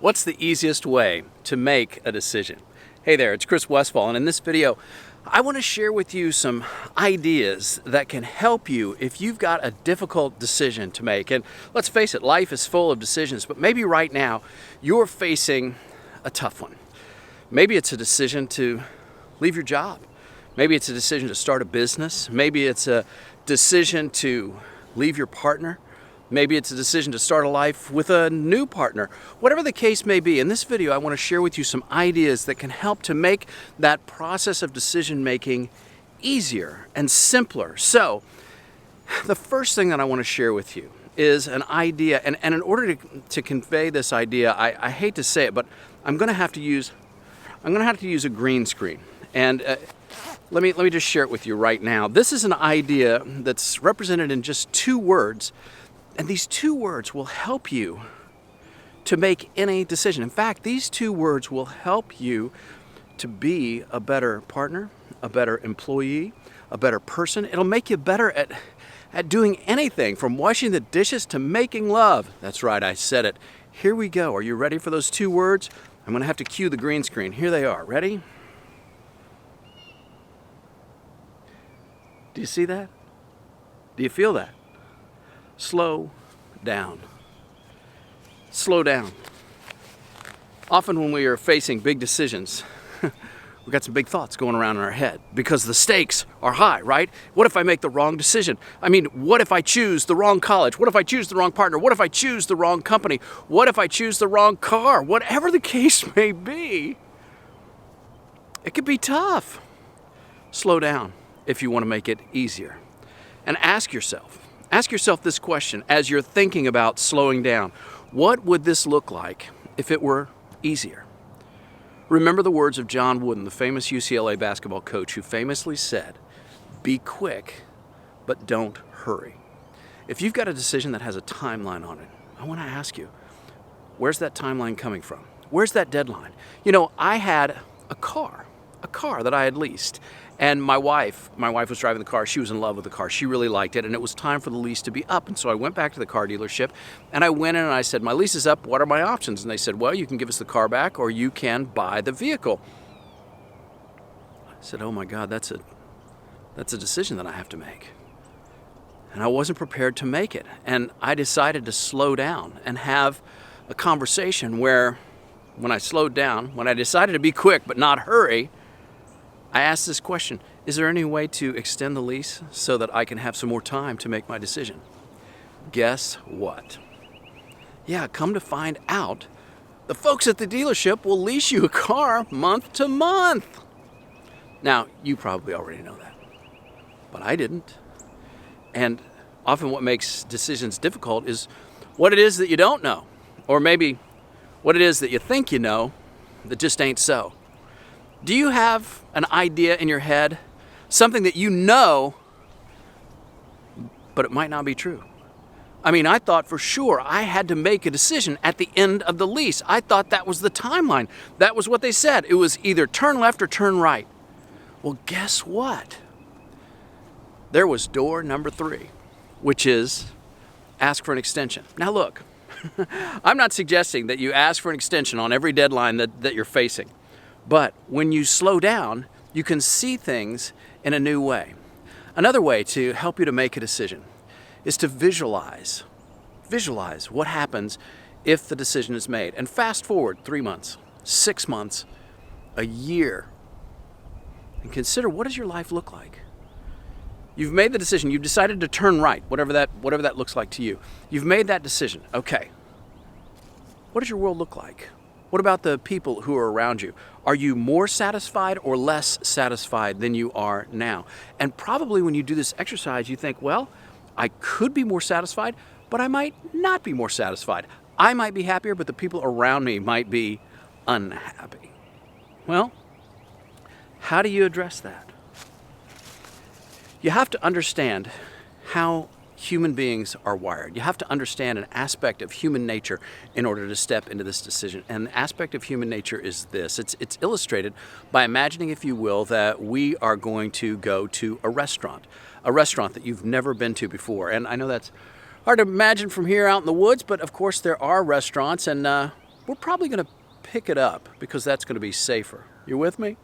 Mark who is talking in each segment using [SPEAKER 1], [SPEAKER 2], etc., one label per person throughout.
[SPEAKER 1] What's the easiest way to make a decision? Hey there, it's Westfall, and in this video, I want to share with you some ideas that can help you if you've got a difficult decision to make. And let's face it, life is full of decisions, but maybe right now you're facing a tough one. Maybe it's a decision to leave your job. Maybe it's a decision to start a business. Maybe it's a decision to leave your partner. Maybe it's a decision to start a life with a new partner. Whatever the case may be, in this video I want to share with you some ideas that can help to make that process of decision making easier and simpler. So, the first thing that I want to share with you is an idea, and in order to convey this idea, I hate to say it, but I'm going to have to use a green screen. And let me just share it with you right now. This is an idea that's represented in just two words. And these two words will help you to make any decision. In fact, these two words will help you to be a better partner, a better employee, a better person. It'll make you better at doing anything from washing the dishes to making love. That's right, I said it. Here we go. Are you ready for those two words? I'm going to have to cue the green screen. Here they are. Ready? Do you see that? Do you feel that? Slow down. Slow down. Often when we are facing big decisions, we've got some big thoughts going around in our head because the stakes are high, right? What if I make the wrong decision? I mean, what if I choose the wrong college? What if I choose the wrong partner? What if I choose the wrong company? What if I choose the wrong car? Whatever the case may be, it could be tough. Slow down if you want to make it easier. And ask yourself this question as you're thinking about slowing down. What would this look like if it were easier? Remember the words of John Wooden, the famous UCLA basketball coach, who famously said, "Be quick, but don't hurry." If you've got a decision that has a timeline on it, I want to ask you, where's that timeline coming from? Where's that deadline? You know, I had a car that I had leased. And my wife was driving the car. She was in love with the car. She really liked it, and it was time for the lease to be up. And so I went back to the car dealership, and I went in and I said, "My lease is up. What are my options?" And they said, "Well, you can give us the car back, or you can buy the vehicle." I said, "Oh my God, that's a decision that I have to make." And I wasn't prepared to make it. And I decided to slow down and have a conversation where, when I slowed down, when I decided to be quick but not hurry, I asked this question: is there any way to extend the lease so that I can have some more time to make my decision? Guess what? Yeah, come to find out, the folks at the dealership will lease you a car month to month. Now, you probably already know that, but I didn't. And often what makes decisions difficult is what it is that you don't know, or maybe what it is that you think you know that just ain't so. Do you have an idea in your head, something that you know, but it might not be true? I mean, I thought for sure I had to make a decision at the end of the lease. I thought that was the timeline. That was what they said. It was either turn left or turn right. Well, guess what? There was door number 3, which is ask for an extension. Now look, I'm not suggesting that you ask for an extension on every deadline that you're facing. But when you slow down, you can see things in a new way. Another way to help you to make a decision is to visualize. Visualize what happens if the decision is made. And fast forward 3 months, 6 months, a year. And consider, what does your life look like? You've made the decision. You've decided to turn right, whatever that looks like to you. You've made that decision. Okay. What does your world look like? What about the people who are around you? Are you more satisfied or less satisfied than you are now? And probably when you do this exercise, you think, well, I could be more satisfied, but I might not be more satisfied. I might be happier, but the people around me might be unhappy. Well, how do you address that? You have to understand how human beings are wired. You have to understand an aspect of human nature in order to step into this decision. And the aspect of human nature is this. It's illustrated by imagining, if you will, that we are going to go to a restaurant that you've never been to before. And I know that's hard to imagine from here out in the woods, but of course there are restaurants, and we're probably going to pick it up because that's going to be safer. You with me?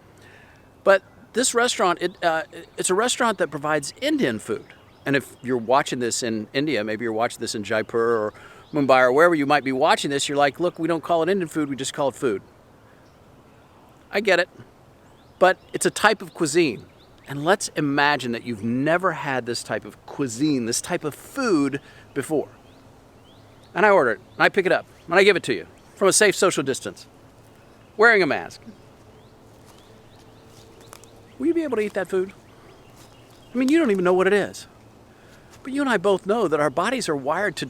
[SPEAKER 1] But this restaurant, it's a restaurant that provides Indian food. And if you're watching this in India, maybe you're watching this in Jaipur or Mumbai or wherever you might be watching this, you're like, look, we don't call it Indian food, we just call it food. I get it. But it's a type of cuisine. And let's imagine that you've never had this type of cuisine, this type of food before. And I order it, and I pick it up, and I give it to you from a safe social distance, wearing a mask. Will you be able to eat that food? I mean, you don't even know what it is. But you and I both know that our bodies are wired to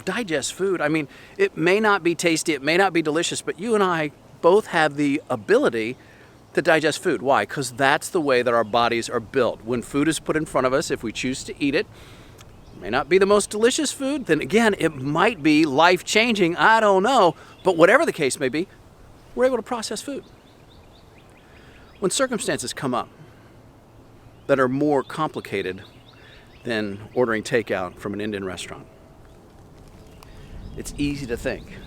[SPEAKER 1] digest food. I mean, it may not be tasty, it may not be delicious, but you and I both have the ability to digest food. Why? Because that's the way that our bodies are built. When food is put in front of us, if we choose to eat it, it may not be the most delicious food, then again, it might be life-changing, I don't know. But whatever the case may be, we're able to process food. When circumstances come up that are more complicated than ordering takeout from an Indian restaurant, it's easy to think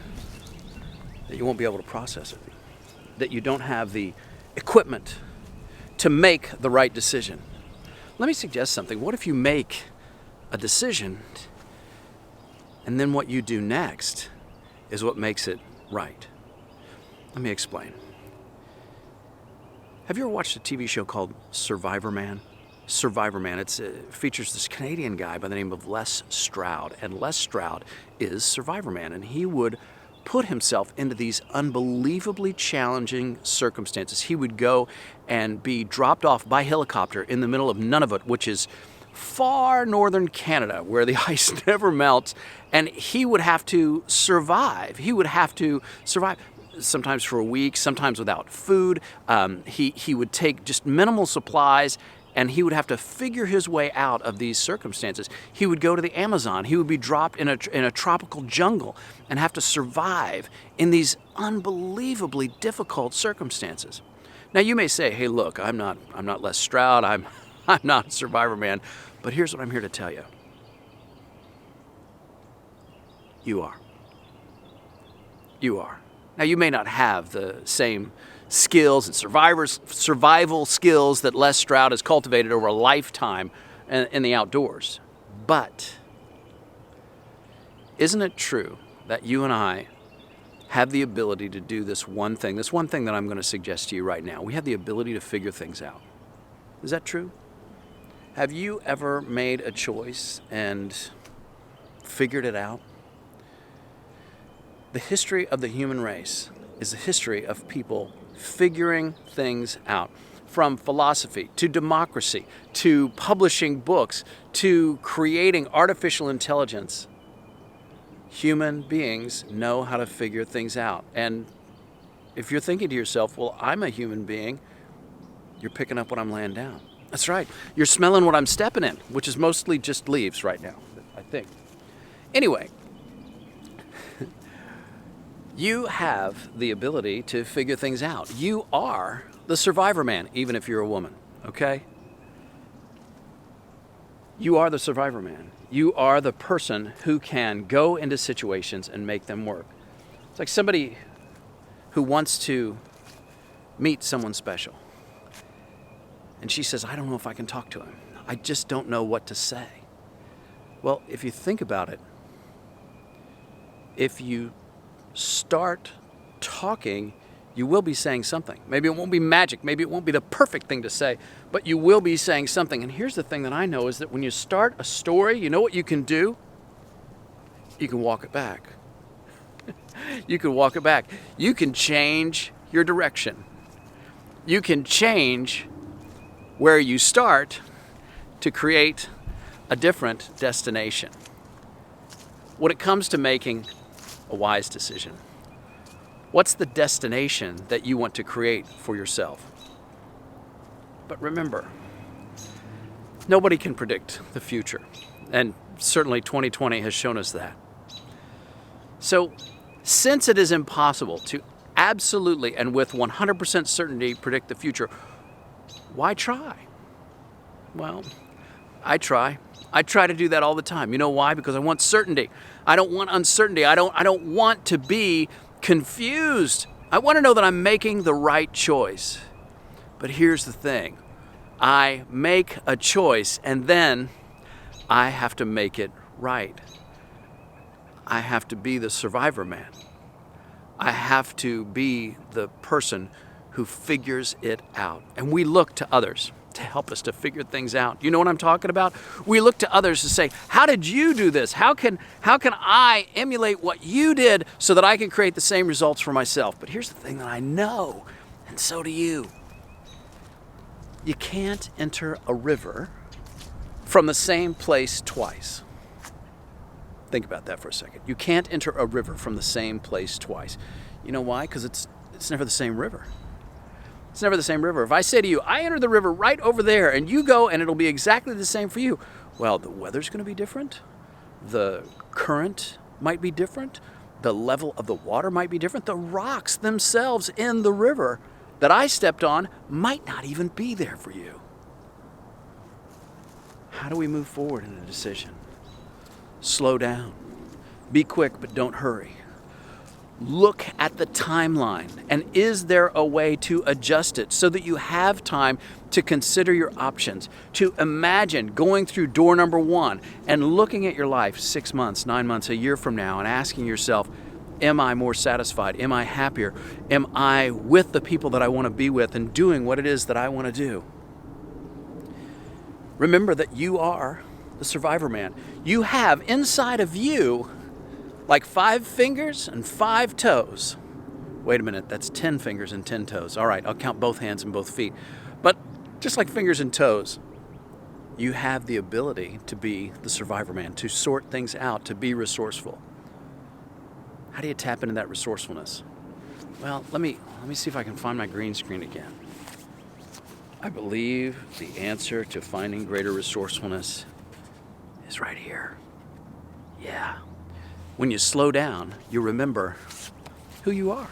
[SPEAKER 1] that you won't be able to process it, that you don't have the equipment to make the right decision. Let me suggest something. What if you make a decision and then what you do next is what makes it right? Let me explain. Have you ever watched a TV show called Survivor Man? Survivor Man. It features this Canadian guy by the name of Les Stroud. And Les Stroud is Survivor Man. And he would put himself into these unbelievably challenging circumstances. He would go and be dropped off by helicopter in the middle of Nunavut, which is far northern Canada, where the ice never melts, and he would have to survive. He would have to survive sometimes for a week, sometimes without food. He would take just minimal supplies, and he would have to figure his way out of these circumstances. He would go to the Amazon. He would be dropped in a tropical jungle and have to survive in these unbelievably difficult circumstances. Now you may say, "Hey, look, I'm not Les Stroud. I'm not a Survivor Man." But here's what I'm here to tell you. You are. You are. Now you may not have the same skills and survival skills that Les Stroud has cultivated over a lifetime in the outdoors. But isn't it true that you and I have the ability to do this one thing that I'm going to suggest to you right now? We have the ability to figure things out. Is that true? Have you ever made a choice and figured it out? The history of the human race is the history of people figuring things out. From philosophy to democracy to publishing books to creating artificial intelligence, human beings know how to figure things out. And if you're thinking to yourself, well, I'm a human being, you're picking up what I'm laying down. That's right. You're smelling what I'm stepping in, which is mostly just leaves right now, I think. Anyway, you have the ability to figure things out. You are the Survivor Man, even if you're a woman, okay? You are the Survivor Man. You are the person who can go into situations and make them work. It's like somebody who wants to meet someone special. And she says, I don't know if I can talk to him. I just don't know what to say. Well, if you think about it, if you start talking, you will be saying something. Maybe it won't be magic. Maybe it won't be the perfect thing to say, but you will be saying something. And here's the thing that I know is that when you start a story, you know what you can do? You can walk it back. You can walk it back. You can change your direction. You can change where you start to create a different destination. When it comes to making a wise decision, what's the destination that you want to create for yourself? But remember, nobody can predict the future, and certainly 2020 has shown us that. So, since it is impossible to absolutely and with 100% certainty predict the future, why try? Well, I try. I try to do that all the time. You know why? Because I want certainty. I don't want uncertainty. I don't want to be confused. I want to know that I'm making the right choice. But here's the thing. I make a choice and then I have to make it right. I have to be the survivor man. I have to be the person who figures it out. And we look to others to help us to figure things out. You know what I'm talking about? We look to others to say, how did you do this? How can I emulate what you did so that I can create the same results for myself? But here's the thing that I know, and so do you. You can't enter a river from the same place twice. Think about that for a second. You can't enter a river from the same place twice. You know why? Because it's never the same river. It's never the same river. If I say to you, I enter the river right over there, and you go, and it'll be exactly the same for you. Well, the weather's going to be different. The current might be different. The level of the water might be different. The rocks themselves in the river that I stepped on might not even be there for you. How do we move forward in a decision? Slow down. Be quick, but don't hurry. Look at the timeline, and is there a way to adjust it so that you have time to consider your options, to imagine going through door number 1 and looking at your life 6 months, 9 months, a year from now and asking yourself, am I more satisfied? Am I happier? Am I with the people that I want to be with and doing what it is that I want to do? Remember that you are the survivor man. You have inside of you like 5 fingers and 5 toes. Wait a minute, that's 10 fingers and 10 toes. All right, I'll count both hands and both feet. But just like fingers and toes, you have the ability to be the survivor man, to sort things out, to be resourceful. How do you tap into that resourcefulness? Well, let me see if I can find my green screen again. I believe the answer to finding greater resourcefulness is right here. Yeah. When you slow down, you remember who you are.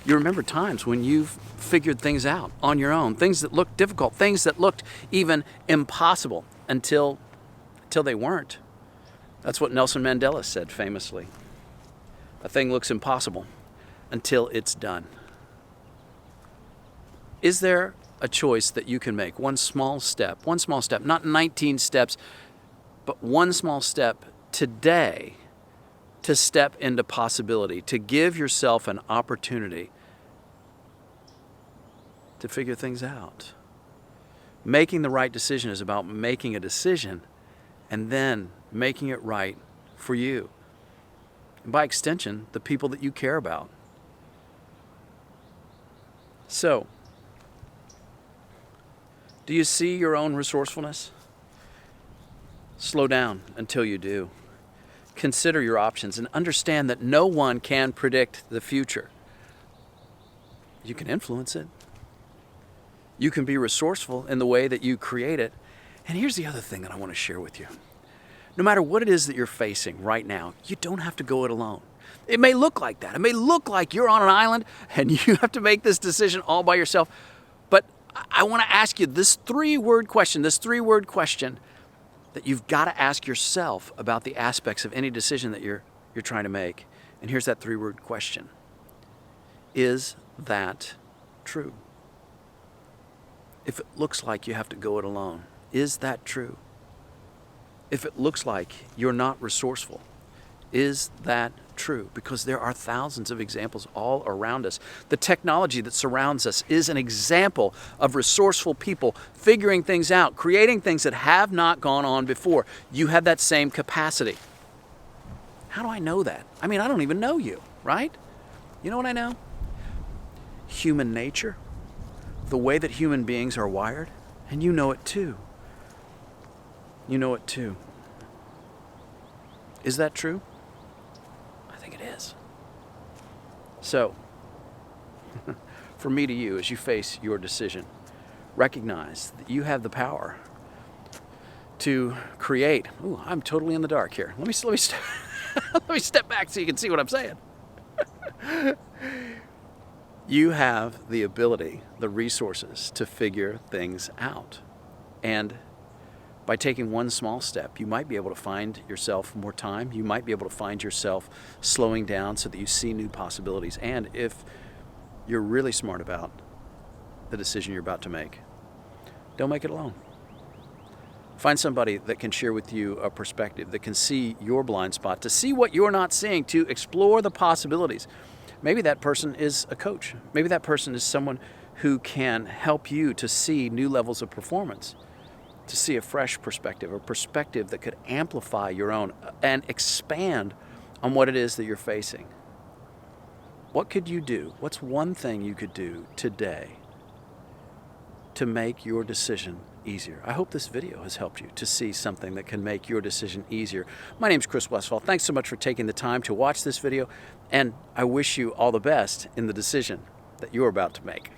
[SPEAKER 1] You remember times when you've figured things out on your own, things that looked difficult, things that looked even impossible until they weren't. That's what Nelson Mandela said famously. A thing looks impossible until it's done. Is there a choice that you can make? One small step, not 19 steps, but one small step today to step into possibility, to give yourself an opportunity to figure things out. Making the right decision is about making a decision and then making it right for you. And by extension, the people that you care about. So, do you see your own resourcefulness? Slow down until you do. Consider your options and understand that no one can predict the future. You can influence it. You can be resourceful in the way that you create it. And here's the other thing that I want to share with you. No matter what it is that you're facing right now, you don't have to go it alone. It may look like that. It may look like you're on an island and you have to make this decision all by yourself. But I want to ask you this three-word question that you've got to ask yourself about the aspects of any decision that you're trying to make. And here's that 3-word question. Is that true? If it looks like you have to go it alone, is that true? If it looks like you're not resourceful, is that true? Because there are thousands of examples all around us. The technology that surrounds us is an example of resourceful people figuring things out, creating things that have not gone on before. You have that same capacity. How do I know that? I mean, I don't even know you, right? You know what I know? Human nature, the way that human beings are wired, and you know it too. You know it too. Is that true? I think it is. So, from me to you, as you face your decision, recognize that you have the power to create. Ooh, I'm totally in the dark here. Let me step back so you can see what I'm saying. You have the ability, the resources to figure things out. And By taking one small step, you might be able to find yourself more time. You might be able to find yourself slowing down so that you see new possibilities. And if you're really smart about the decision you're about to make, don't make it alone. Find somebody that can share with you a perspective, that can see your blind spot, to see what you're not seeing, to explore the possibilities. Maybe that person is a coach. Maybe that person is someone who can help you to see new levels of performance, to see a fresh perspective, a perspective that could amplify your own and expand on what it is that you're facing. What could you do? What's one thing you could do today to make your decision easier? I hope this video has helped you to see something that can make your decision easier. My name is Chris Westfall. Thanks so much for taking the time to watch this video, and I wish you all the best in the decision that you're about to make.